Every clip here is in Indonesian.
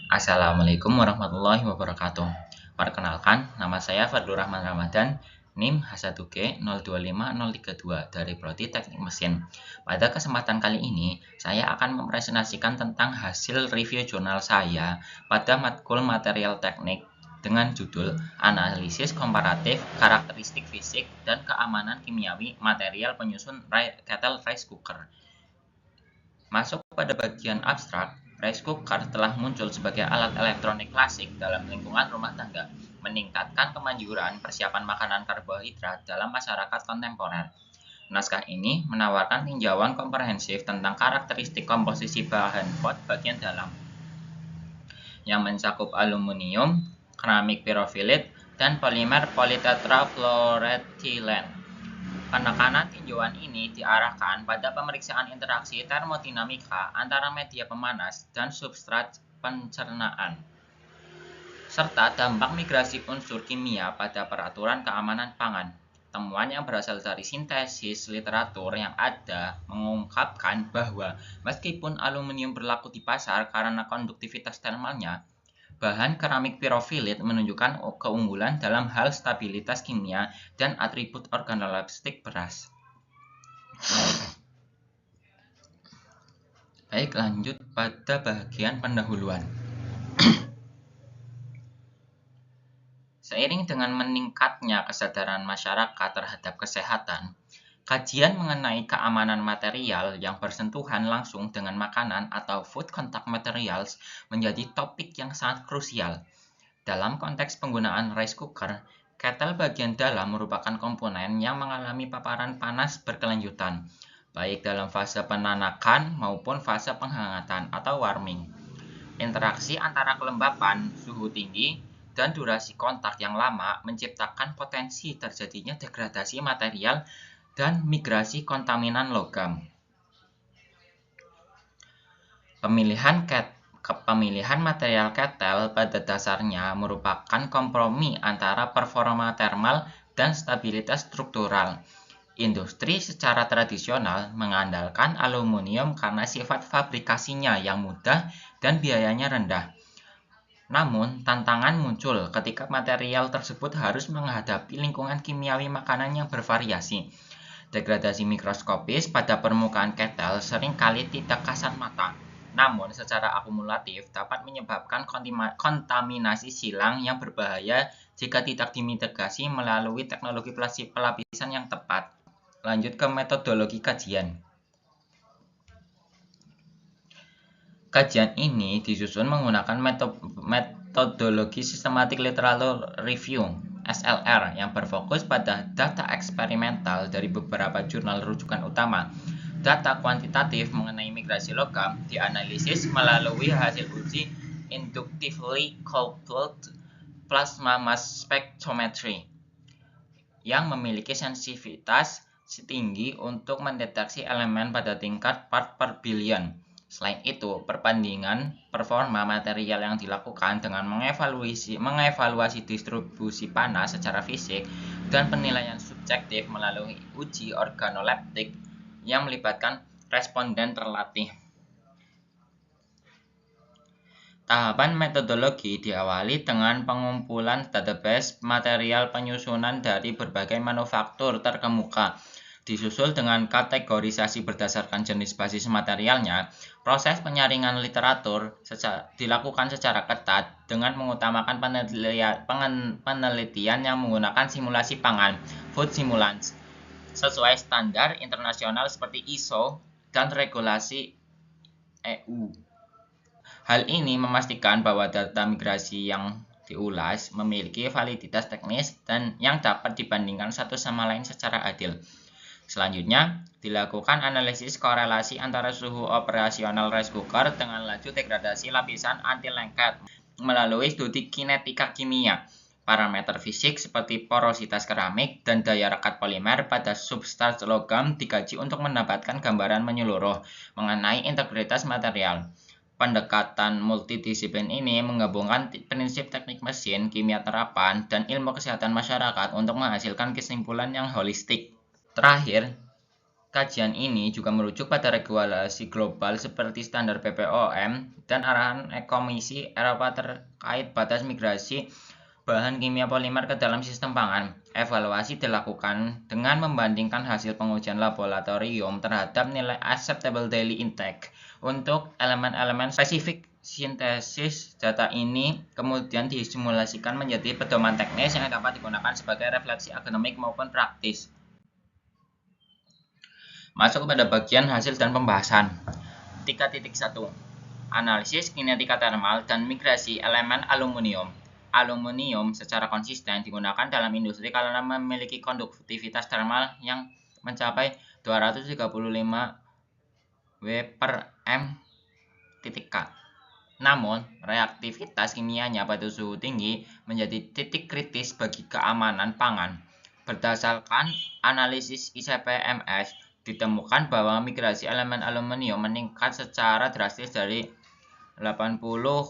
Assalamualaikum warahmatullahi wabarakatuh. Perkenalkan, nama saya Fadlur Rahman Ramadan, NIM H1G025032 dari Prodi Teknik Mesin. Pada kesempatan kali ini, saya akan mempresentasikan tentang hasil review jurnal saya pada matkul material teknik dengan judul Analisis Komparatif Karakteristik Fisik dan Keamanan Kimiawi Material Penyusun Kettle Rice Cooker. Masuk pada bagian abstrak, rice cooker telah muncul sebagai alat elektronik klasik dalam lingkungan rumah tangga, meningkatkan kemanjuran persiapan makanan karbohidrat dalam masyarakat kontemporer. Naskah ini menawarkan tinjauan komprehensif tentang karakteristik komposisi bahan pot bagian dalam, yang mencakup aluminium, keramik pirofilit, dan polimer politetrafluoroethylene. Penekanan tinjauan ini diarahkan pada pemeriksaan interaksi termodinamika antara media pemanas dan substrat pencernaan, serta dampak migrasi unsur kimia pada peraturan keamanan pangan. Temuan yang berasal dari sintesis literatur yang ada mengungkapkan bahwa meskipun aluminium berlaku di pasar karena konduktivitas termalnya, bahan keramik pirofilit menunjukkan keunggulan dalam hal stabilitas kimia dan atribut organoleptik beras. Baik, lanjut pada bagian pendahuluan. Seiring dengan meningkatnya kesadaran masyarakat terhadap kesehatan, kajian mengenai keamanan material yang bersentuhan langsung dengan makanan atau food contact materials menjadi topik yang sangat krusial. Dalam konteks penggunaan rice cooker, kettle bagian dalam merupakan komponen yang mengalami paparan panas berkelanjutan, baik dalam fase penanakan maupun fase penghangatan atau warming. Interaksi antara kelembapan, suhu tinggi, dan durasi kontak yang lama menciptakan potensi terjadinya degradasi material dan migrasi kontaminan logam. Pemilihan material kettle pada dasarnya merupakan kompromi antara performa termal dan stabilitas struktural. Industri secara tradisional mengandalkan aluminium karena sifat fabrikasinya yang mudah dan biayanya rendah. Namun, tantangan muncul ketika material tersebut harus menghadapi lingkungan kimiawi makanan yang bervariasi. Degradasi mikroskopis pada permukaan kettle seringkali tidak kasat mata, namun secara akumulatif dapat menyebabkan kontaminasi silang yang berbahaya jika tidak dimitigasi melalui teknologi pelapisan yang tepat. Lanjut ke metodologi kajian. Kajian ini disusun menggunakan metodologi Systematic Literature Review (SLR) yang berfokus pada data eksperimental dari beberapa jurnal rujukan utama. Data kuantitatif mengenai migrasi logam dianalisis melalui hasil uji inductively coupled plasma mass spectrometry yang memiliki sensitivitas tinggi untuk mendeteksi elemen pada tingkat part per billion. Selain itu, perbandingan performa material yang dilakukan dengan mengevaluasi distribusi panas secara fisik dan penilaian subjektif melalui uji organoleptik yang melibatkan responden terlatih. Tahapan metodologi diawali dengan pengumpulan database material penyusunan dari berbagai manufaktur terkemuka. Disusul dengan kategorisasi berdasarkan jenis basis materialnya, proses penyaringan literatur dilakukan secara ketat dengan mengutamakan penelitian yang menggunakan simulasi pangan, food simulants, sesuai standar internasional seperti ISO dan regulasi EU. Hal ini memastikan bahwa data migrasi yang diulas memiliki validitas teknis dan yang dapat dibandingkan satu sama lain secara adil. Selanjutnya, dilakukan analisis korelasi antara suhu operasional rice cooker dengan laju degradasi lapisan anti lengket melalui studi kinetika kimia. Parameter fisik seperti porositas keramik dan daya rekat polimer pada substrat logam dikaji untuk mendapatkan gambaran menyeluruh mengenai integritas material. Pendekatan multidisiplin ini menggabungkan prinsip teknik mesin, kimia terapan, dan ilmu kesehatan masyarakat untuk menghasilkan kesimpulan yang holistik. Terakhir, Kajian ini juga merujuk pada regulasi global seperti standar BPOM dan arahan Komisi Eropa terkait batas migrasi bahan kimia polimer ke dalam sistem pangan. Evaluasi dilakukan dengan membandingkan hasil pengujian laboratorium terhadap nilai acceptable daily intake untuk elemen-elemen spesifik. Sintesis data ini kemudian disimulasikan menjadi pedoman teknis yang dapat digunakan sebagai refleksi akademik maupun praktis. Masuk kepada bagian hasil dan pembahasan. 3.1 Analisis kinetika termal dan migrasi elemen aluminium. Aluminium secara konsisten digunakan dalam industri karena memiliki konduktivitas termal yang mencapai 235 W per M titik K. Namun, reaktivitas kimianya pada suhu tinggi menjadi titik kritis bagi keamanan pangan. Berdasarkan analisis ICP-MS, ditemukan bahwa migrasi elemen aluminium meningkat secara drastis dari 80,17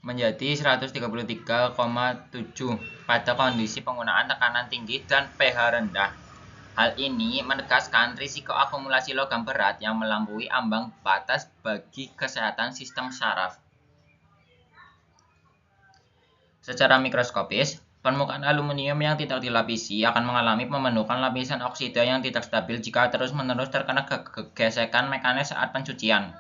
menjadi 133,7 pada kondisi penggunaan tekanan tinggi dan pH rendah. Hal ini menegaskan risiko akumulasi logam berat yang melampaui ambang batas bagi kesehatan sistem saraf. Secara mikroskopis, permukaan aluminium yang tidak dilapisi akan mengalami pembentukan lapisan oksida yang tidak stabil jika terus-menerus terkena gesekan mekanis saat pencucian.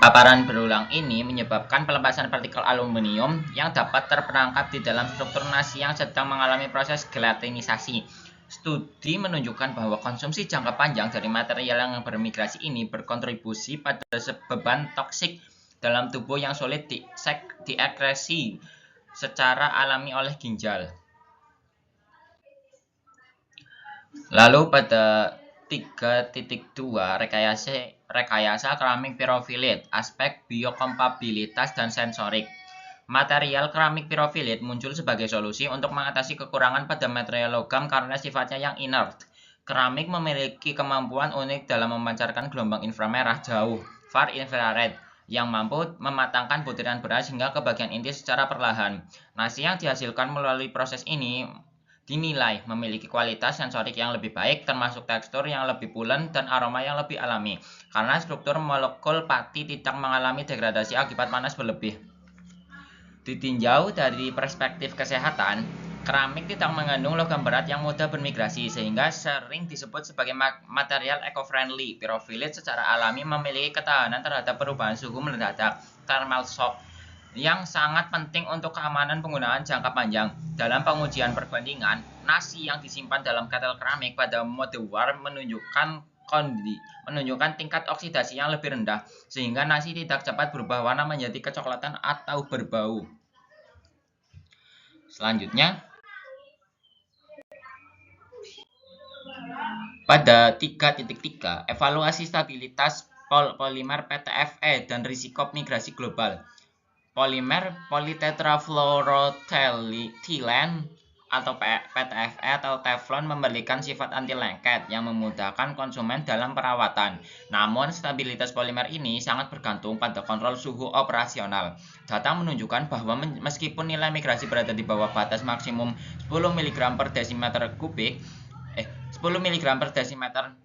Paparan berulang ini menyebabkan pelepasan partikel aluminium yang dapat terperangkap di dalam struktur nasi yang sedang mengalami proses gelatinisasi. Studi menunjukkan bahwa konsumsi jangka panjang dari material yang bermigrasi ini berkontribusi pada beban toksik dalam tubuh yang sulit diekskresi secara alami oleh ginjal. Lalu pada 3.2 rekayasa keramik pirofilit, aspek biokompatibilitas dan sensorik. Material keramik pirofilit muncul sebagai solusi untuk mengatasi kekurangan pada material logam karena sifatnya yang inert. Keramik memiliki kemampuan unik dalam memancarkan gelombang inframerah jauh, far infrared, yang mampu mematangkan butiran beras hingga ke bagian inti secara perlahan. Nasi yang dihasilkan melalui proses ini dinilai memiliki kualitas sensorik yang lebih baik, termasuk tekstur yang lebih pulen dan aroma yang lebih alami, karena struktur molekul pati tidak mengalami degradasi akibat panas berlebih. Ditinjau dari perspektif kesehatan, keramik tidak mengandung logam berat yang mudah bermigrasi, sehingga sering disebut sebagai material eco-friendly. Pirofilit secara alami memiliki ketahanan terhadap perubahan suhu mendadak, thermal shock, yang sangat penting untuk keamanan penggunaan jangka panjang. Dalam pengujian perbandingan, nasi yang disimpan dalam ketel keramik pada mode warm menunjukkan tingkat oksidasi yang lebih rendah, sehingga nasi tidak cepat berubah warna menjadi kecoklatan atau berbau. Selanjutnya, pada 3.3, evaluasi stabilitas polimer PTFE dan risiko migrasi global. Polimer politetrafluoroethylene atau PTFE atau Teflon memberikan sifat anti lengket yang memudahkan konsumen dalam perawatan. Namun, stabilitas polimer ini sangat bergantung pada kontrol suhu operasional. Data menunjukkan bahwa meskipun nilai migrasi berada di bawah batas maksimum 10 mg per desimeter kubik, 10 mg per desimeter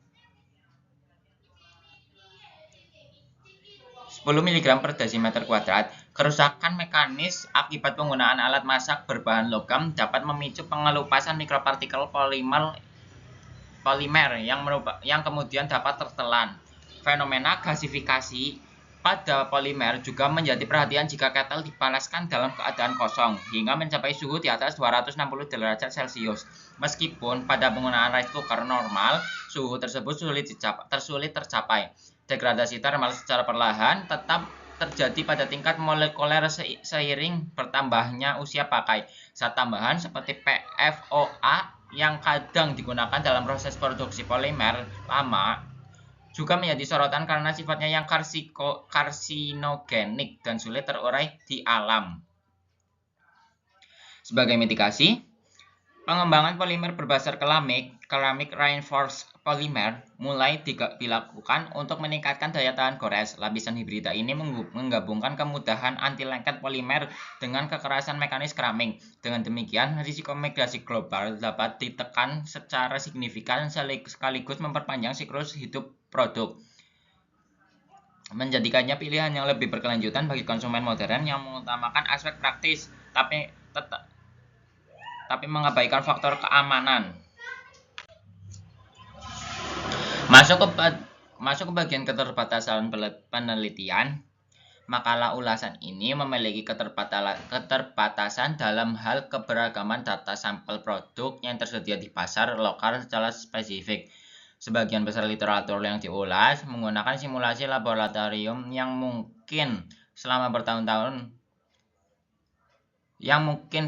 10 mg per desimeter kuadrat, kerusakan mekanis akibat penggunaan alat masak berbahan logam dapat memicu pengelupasan mikropartikel polimer yang kemudian dapat tertelan. Fenomena gasifikasi pada polimer juga menjadi perhatian jika ketel dipanaskan dalam keadaan kosong hingga mencapai suhu di atas 260 derajat Celcius. Meskipun pada penggunaan rice cooker normal, suhu tersebut sulit tercapai. Degradasi termal secara perlahan tetap terjadi pada tingkat molekuler seiring bertambahnya usia pakai. Zat tambahan seperti PFOA yang kadang digunakan dalam proses produksi polimer lama juga menjadi sorotan karena sifatnya yang karsinogenik dan sulit terurai di alam. Sebagai mitigasi, Pengembangan polimer berbasis keramik reinforced polymer, mulai dilakukan untuk meningkatkan daya tahan gores. Lapisan hibrida ini menggabungkan kemudahan anti-lengket polimer dengan kekerasan mekanis keramik. Dengan demikian, risiko migrasi global dapat ditekan secara signifikan sekaligus memperpanjang siklus hidup produk, menjadikannya pilihan yang lebih berkelanjutan bagi konsumen modern yang mengutamakan aspek praktis tapi mengabaikan faktor keamanan. Masuk ke bagian keterbatasan penelitian. Makalah ulasan ini memiliki keterbatasan dalam hal keberagaman data sampel produk yang tersedia di pasar lokal secara spesifik. Sebagian besar literatur yang diulas menggunakan simulasi laboratorium yang mungkin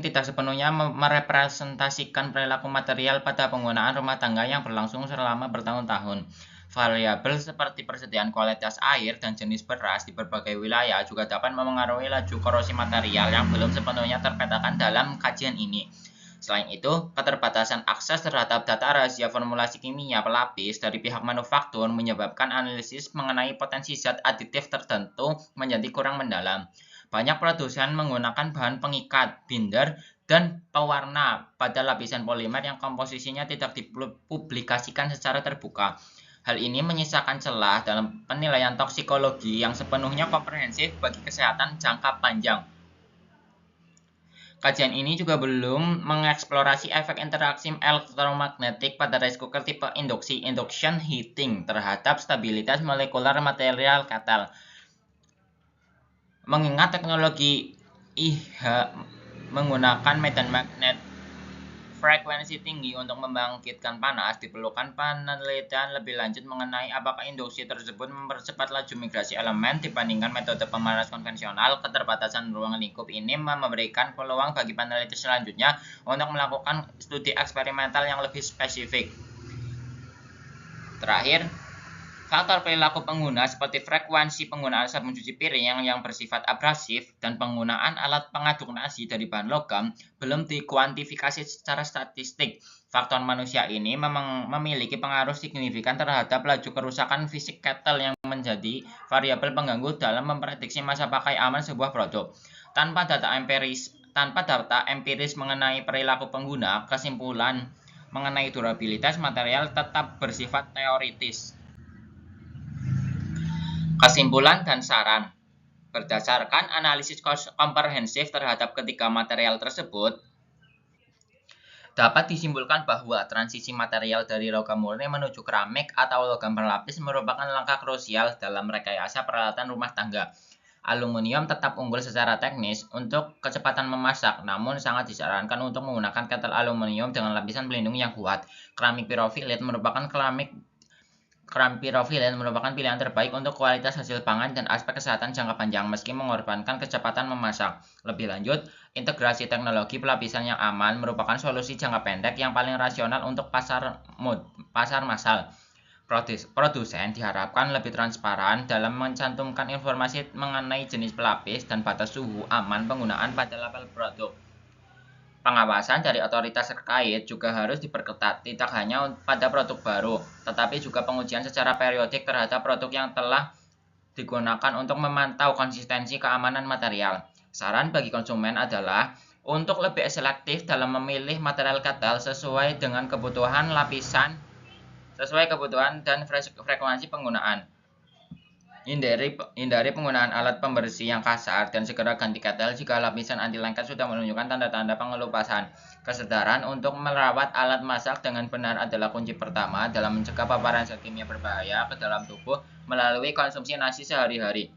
tidak sepenuhnya merepresentasikan perilaku material pada penggunaan rumah tangga yang berlangsung selama bertahun-tahun. Variabel seperti persediaan kualitas air dan jenis beras di berbagai wilayah juga dapat memengaruhi laju korosi material yang belum sepenuhnya terpetakan dalam kajian ini. Selain itu, keterbatasan akses terhadap data rahasia formulasi kimia pelapis dari pihak manufaktur menyebabkan analisis mengenai potensi zat aditif tertentu menjadi kurang mendalam. Banyak produsen menggunakan bahan pengikat, binder, dan pewarna pada lapisan polimer yang komposisinya tidak dipublikasikan secara terbuka. Hal ini menyisakan celah dalam penilaian toksikologi yang sepenuhnya komprehensif bagi kesehatan jangka panjang. Kajian ini juga belum mengeksplorasi efek interaksi elektromagnetik pada rice cooker tipe induction heating terhadap stabilitas molekular material ketel. Mengingat teknologi IH menggunakan medan magnet frekuensi tinggi untuk membangkitkan panas, diperlukan penelitian lebih lanjut mengenai apakah induksi tersebut mempercepat laju migrasi elemen dibandingkan metode pemanas konvensional. Keterbatasan ruang lingkup ini memberikan peluang bagi peneliti selanjutnya untuk melakukan studi eksperimental yang lebih spesifik. Terakhir, faktor perilaku pengguna seperti frekuensi penggunaan sabun cuci piring yang bersifat abrasif dan penggunaan alat pengaduk nasi dari bahan logam belum dikuantifikasi secara statistik. Faktor manusia ini memang memiliki pengaruh signifikan terhadap laju kerusakan fisik ketel yang menjadi variabel pengganggu dalam memprediksi masa pakai aman sebuah produk. Tanpa data empiris mengenai perilaku pengguna, kesimpulan mengenai durabilitas material tetap bersifat teoritis. Kesimpulan dan saran. Berdasarkan analisis komprehensif terhadap ketiga material tersebut, dapat disimpulkan bahwa transisi material dari logam murni menuju keramik atau logam berlapis merupakan langkah krusial dalam rekayasa peralatan rumah tangga. Aluminium tetap unggul secara teknis untuk kecepatan memasak, namun sangat disarankan untuk menggunakan ketel aluminium dengan lapisan pelindung yang kuat. Keramik pirofilit merupakan pilihan terbaik untuk kualitas hasil pangan dan aspek kesehatan jangka panjang meski mengorbankan kecepatan memasak. Lebih lanjut, integrasi teknologi pelapisan yang aman merupakan solusi jangka pendek yang paling rasional untuk pasar massal. Produsen diharapkan lebih transparan dalam mencantumkan informasi mengenai jenis pelapis dan batas suhu aman penggunaan pada label produk. Pengawasan dari otoritas terkait juga harus diperketat, tidak hanya pada produk baru, tetapi juga pengujian secara periodik terhadap produk yang telah digunakan untuk memantau konsistensi keamanan material. Saran bagi konsumen adalah untuk lebih selektif dalam memilih material ketel sesuai dengan kebutuhan dan frekuensi penggunaan. Hindari penggunaan alat pembersih yang kasar dan segera ganti ketel jika lapisan anti lengket sudah menunjukkan tanda-tanda pengelupasan. Kesadaran untuk merawat alat masak dengan benar adalah kunci pertama dalam mencegah paparan zat kimia berbahaya ke dalam tubuh melalui konsumsi nasi sehari-hari.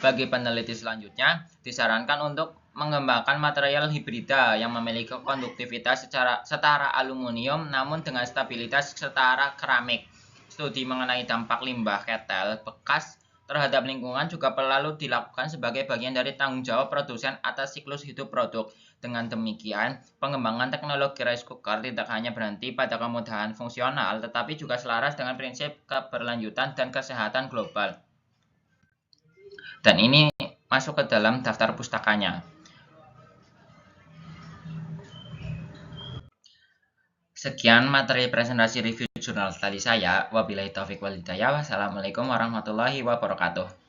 Bagi peneliti selanjutnya, disarankan untuk mengembangkan material hibrida yang memiliki konduktivitas setara aluminium namun dengan stabilitas setara keramik. Studi mengenai dampak limbah ketel bekas terhadap lingkungan juga perlu dilakukan sebagai bagian dari tanggung jawab produsen atas siklus hidup produk. Dengan demikian, pengembangan teknologi rice cooker tidak hanya berhenti pada kemudahan fungsional, tetapi juga selaras dengan prinsip keberlanjutan dan kesehatan global. Dan ini masuk ke dalam daftar pustakanya. Sekian materi presentasi review jurnal tadi saya. Wabillahi taufik wal hidayah. Wassalamualaikum warahmatullahi wabarakatuh.